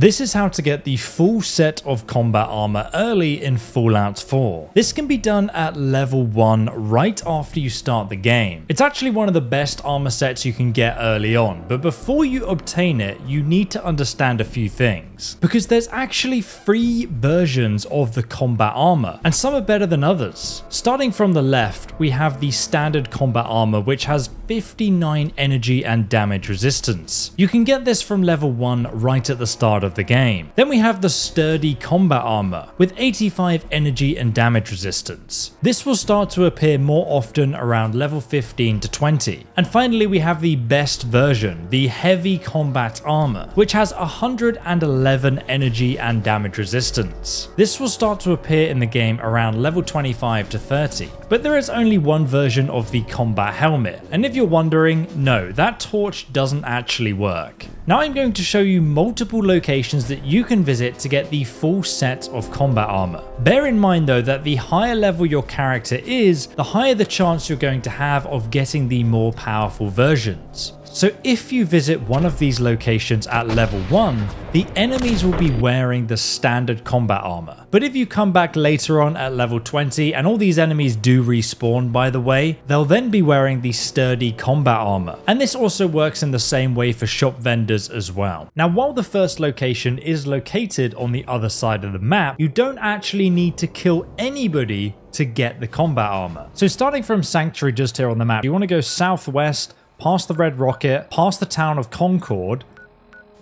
This is how to get the full set of combat armor early in Fallout 4. This can be done at level 1 right after you start the game. It's actually one of the best armor sets you can get early on, but before you obtain it, you need to understand a few things. Because there's actually 3 versions of the combat armor, and some are better than others. Starting from the left, we have the standard combat armor, which has 59 energy and damage resistance. You can get this from level 1 right at the start of the game. Then we have the sturdy combat armor with 85 energy and damage resistance. This will start to appear more often around level 15 to 20. And finally we have the best version, the heavy combat armor, which has 111 energy and damage resistance. This will start to appear in the game around level 25 to 30. But there is only one version of the combat helmet, and if you're wondering, no, that torch doesn't actually work. Now I'm going to show you multiple locations that you can visit to get the full set of combat armor. Bear in mind though that the higher level your character is, the higher the chance you're going to have of getting the more powerful versions. So if you visit one of these locations at level 1, the enemies will be wearing the standard combat armor. But if you come back later on at level 20, and all these enemies do respawn by the way, they'll then be wearing the sturdy combat armor. And this also works in the same way for shop vendors as well. Now while the first location is located on the other side of the map, you don't actually need to kill anybody to get the combat armor. So starting from Sanctuary just here on the map, you want to go southwest, past the Red Rocket, past the town of Concord,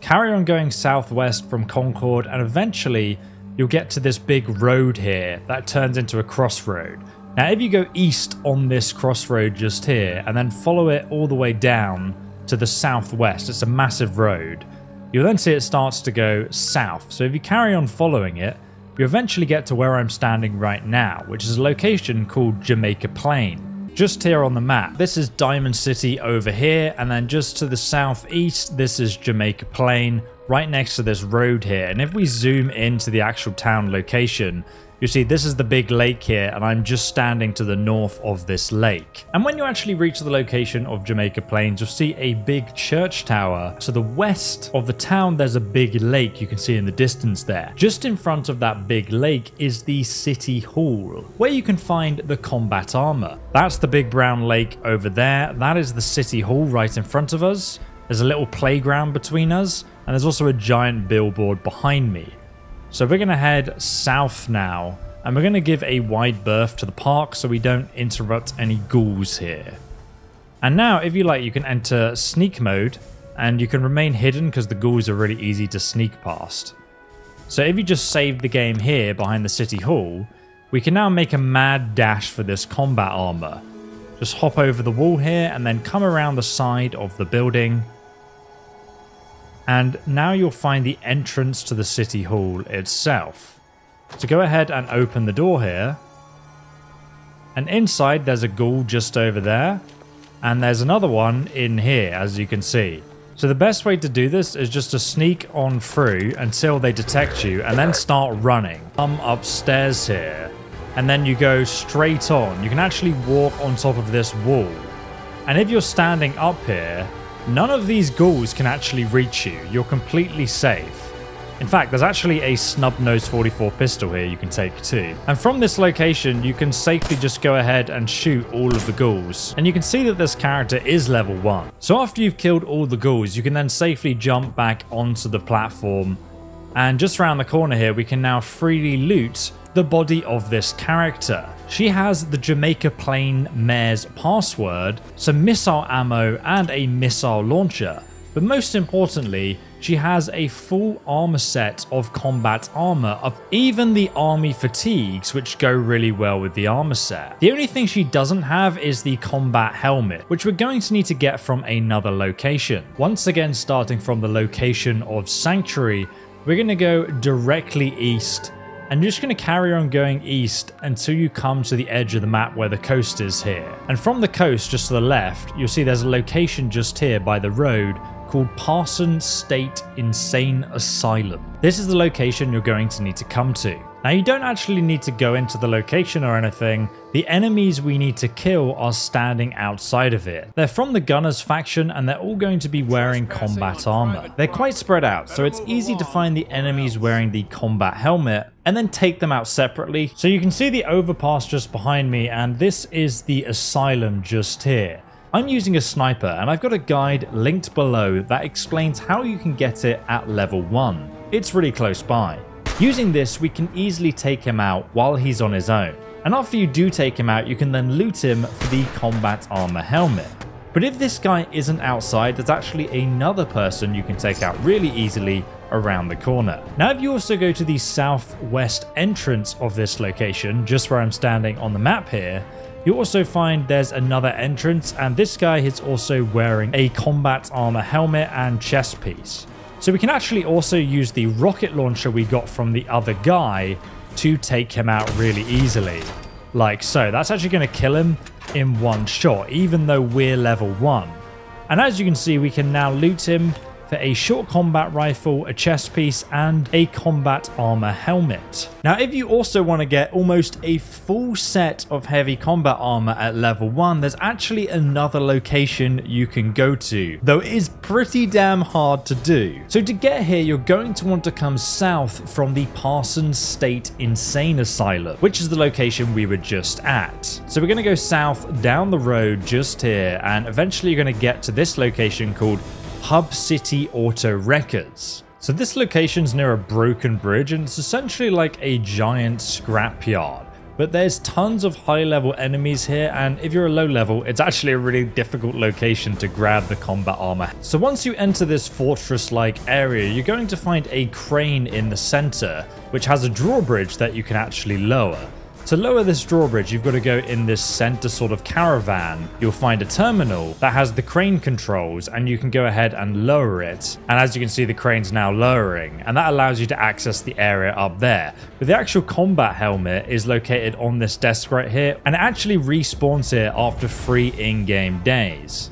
carry on going southwest from Concord, and eventually you'll get to this big road here that turns into a crossroad. Now if you go east on this crossroad just here and then follow it all the way down to the southwest, it's a massive road, you'll then see it starts to go south. So if you carry on following it, you eventually get to where I'm standing right now, which is a location called Jamaica Plain. Just here on the map. This is Diamond City over here, and then just to the southeast, this is Jamaica Plain, right next to this road here. And if we zoom into the actual town location, you see this is the big lake here, and I'm just standing to the north of this lake. And when you actually reach the location of Jamaica Plains, you'll see a big church tower. To the west of the town, there's a big lake you can see in the distance there. Just in front of that big lake is the City Hall, where you can find the combat armor. That's the big brown lake over there. That is the City Hall right in front of us. There's a little playground between us, and there's also a giant billboard behind me. So we're going to head south now, and we're going to give a wide berth to the park so we don't interrupt any ghouls here. And now, if you like, you can enter sneak mode, and you can remain hidden because the ghouls are really easy to sneak past. So if you just save the game here behind the City Hall, we can now make a mad dash for this combat armor. Just hop over the wall here and then come around the side of the building. And now you'll find the entrance to the City Hall itself. So go ahead and open the door here. And inside there's a ghoul just over there. And there's another one in here, as you can see. So the best way to do this is just to sneak on through until they detect you and then start running. Come upstairs here. And then you go straight on. You can actually walk on top of this wall. And if you're standing up here, none of these ghouls can actually reach you. You're completely safe. In fact, there's actually a snub-nosed 44 pistol here you can take too. And from this location, you can safely just go ahead and shoot all of the ghouls. And you can see that this character is level 1. So after you've killed all the ghouls, you can then safely jump back onto the platform. And just around the corner here, we can now freely loot the body of this character. She has the Jamaica Plain Mayor's password, some missile ammo, and a missile launcher. But most importantly, she has a full armor set of combat armor, even the army fatigues, which go really well with the armor set. The only thing she doesn't have is the combat helmet, which we're going to need to get from another location. Once again, starting from the location of Sanctuary, we're going to go directly east. And you're just going to carry on going east until you come to the edge of the map where the coast is here. And from the coast just to the left, you'll see there's a location just here by the road called Parson State Insane Asylum. This is the location you're going to need to come to. Now you don't actually need to go into the location or anything. The enemies we need to kill are standing outside of it. They're from the Gunners faction and they're all going to be wearing combat armor. They're quite spread out, so it's easy to find the enemies wearing the combat helmet and then take them out separately. So you can see the overpass just behind me, and this is the asylum just here. I'm using a sniper and I've got a guide linked below that explains how you can get it at level 1. It's really close by. Using this, we can easily take him out while he's on his own. And after you do take him out, you can then loot him for the combat armor helmet. But if this guy isn't outside, there's actually another person you can take out really easily around the corner. Now, if you also go to the southwest entrance of this location, just where I'm standing on the map here, you also find there's another entrance, and this guy is also wearing a combat armor helmet and chest piece. So we can actually also use the rocket launcher we got from the other guy to take him out really easily. Like so. That's actually going to kill him in one shot, even though we're level 1. And as you can see, we can now loot him for a short combat rifle, a chest piece, and a combat armor helmet. Now, if you also want to get almost a full set of heavy combat armor at level 1, there's actually another location you can go to, though it is pretty damn hard to do. So to get here, you're going to want to come south from the Parsons State Insane Asylum, which is the location we were just at. So we're going to go south down the road just here, and eventually you're going to get to this location called Hub City Auto Wreckers. So this location's near a broken bridge, and it's essentially like a giant scrapyard. But there's tons of high level enemies here, and if you're a low level, it's actually a really difficult location to grab the combat armor. So once you enter this fortress-like area, you're going to find a crane in the center, which has a drawbridge that you can actually lower. To lower this drawbridge, you've got to go in this center sort of caravan. You'll find a terminal that has the crane controls, and you can go ahead and lower it. And as you can see, the crane's now lowering, and that allows you to access the area up there. But the actual combat helmet is located on this desk right here, and it actually respawns here after 3 in-game days.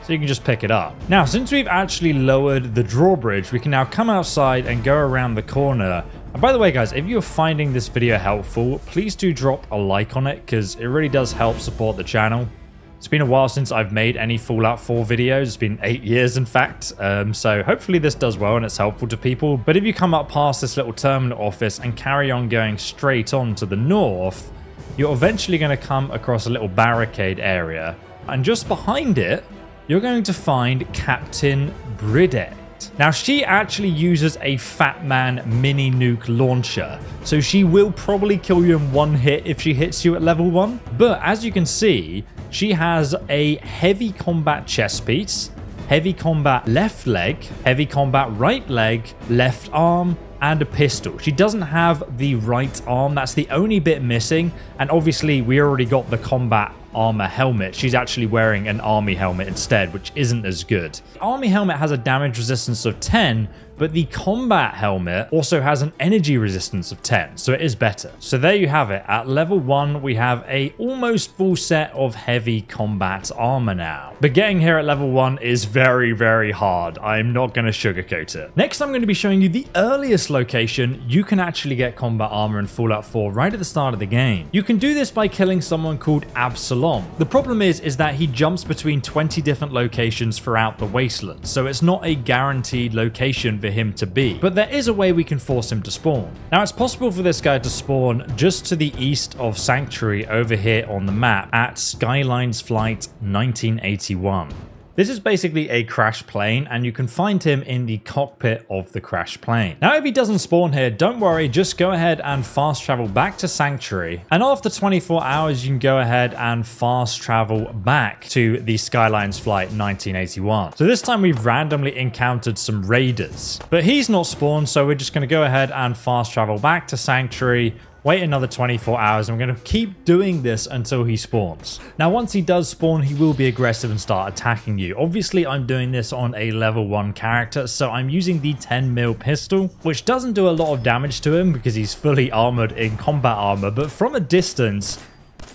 So you can just pick it up. Now, since we've actually lowered the drawbridge, we can now come outside and go around the corner. And by the way, guys, if you're finding this video helpful, please do drop a like on it, because it really does help support the channel. It's been a while since I've made any Fallout 4 videos. It's been 8 years, in fact. So hopefully this does well and it's helpful to people. But if you come up past this little terminal office and carry on going straight on to the north, you're eventually going to come across a little barricade area. And just behind it, you're going to find Captain Bridet. Now, she actually uses a Fat Man mini nuke launcher, so she will probably kill you in one hit if she hits you at level 1. But as you can see, she has a heavy combat chest piece, heavy combat left leg, heavy combat right leg, left arm, and a pistol. She doesn't have the right arm. That's the only bit missing. And obviously, we already got the combat armor helmet. She's actually wearing an army helmet instead, which isn't as good. The army helmet has a damage resistance of 10, but the combat helmet also has an energy resistance of 10, so it is better. So there you have it. At level 1, we have a almost full set of heavy combat armor now. But getting here at level 1 is very, very hard. I'm not going to sugarcoat it. Next, I'm going to be showing you the earliest location you can actually get combat armor in Fallout 4 right at the start of the game. You can do this by killing someone called Absalom. The problem is that he jumps between 20 different locations throughout the wasteland, so it's not a guaranteed location for him to be. But there is a way we can force him to spawn. Now, it's possible for this guy to spawn just to the east of Sanctuary over here on the map at Skylines Flight 1981. This is basically a crash plane, and you can find him in the cockpit of the crash plane. Now, if he doesn't spawn here, don't worry, just go ahead and fast travel back to Sanctuary. And after 24 hours, you can go ahead and fast travel back to the Skylines Flight 1981. So this time we've randomly encountered some raiders, but he's not spawned, so we're just going to go ahead and fast travel back to Sanctuary, wait another 24 hours, and we're going to keep doing this until he spawns. Now, once he does spawn, he will be aggressive and start attacking you. Obviously, I'm doing this on a level 1 character, so I'm using the 10mm pistol, which doesn't do a lot of damage to him because he's fully armored in combat armor, but from a distance,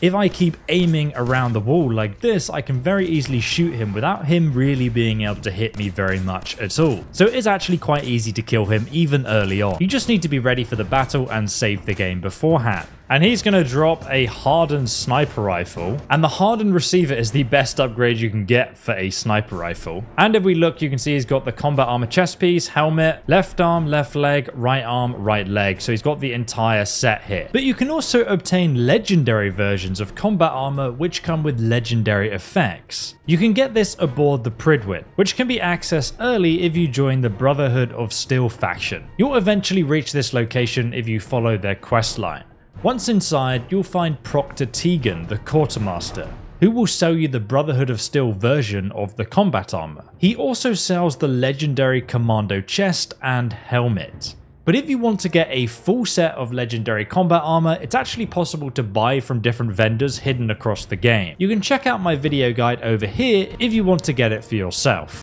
If I keep aiming around the wall like this, I can very easily shoot him without him really being able to hit me very much at all. So it is actually quite easy to kill him even early on. You just need to be ready for the battle and save the game beforehand. And he's going to drop a hardened sniper rifle. And the hardened receiver is the best upgrade you can get for a sniper rifle. And if we look, you can see he's got the combat armor chest piece, helmet, left arm, left leg, right leg. So he's got the entire set here. But you can also obtain legendary versions of combat armor which come with legendary effects. You can get this aboard the Pridwit, which can be accessed early if you join the Brotherhood of Steel faction. You'll eventually reach this location if you follow their questline. Once inside, you'll find Proctor Tegan, the quartermaster, who will sell you the Brotherhood of Steel version of the combat armor. He also sells the legendary commando chest and helmet. But if you want to get a full set of legendary combat armor, it's actually possible to buy from different vendors hidden across the game. You can check out my video guide over here if you want to get it for yourself.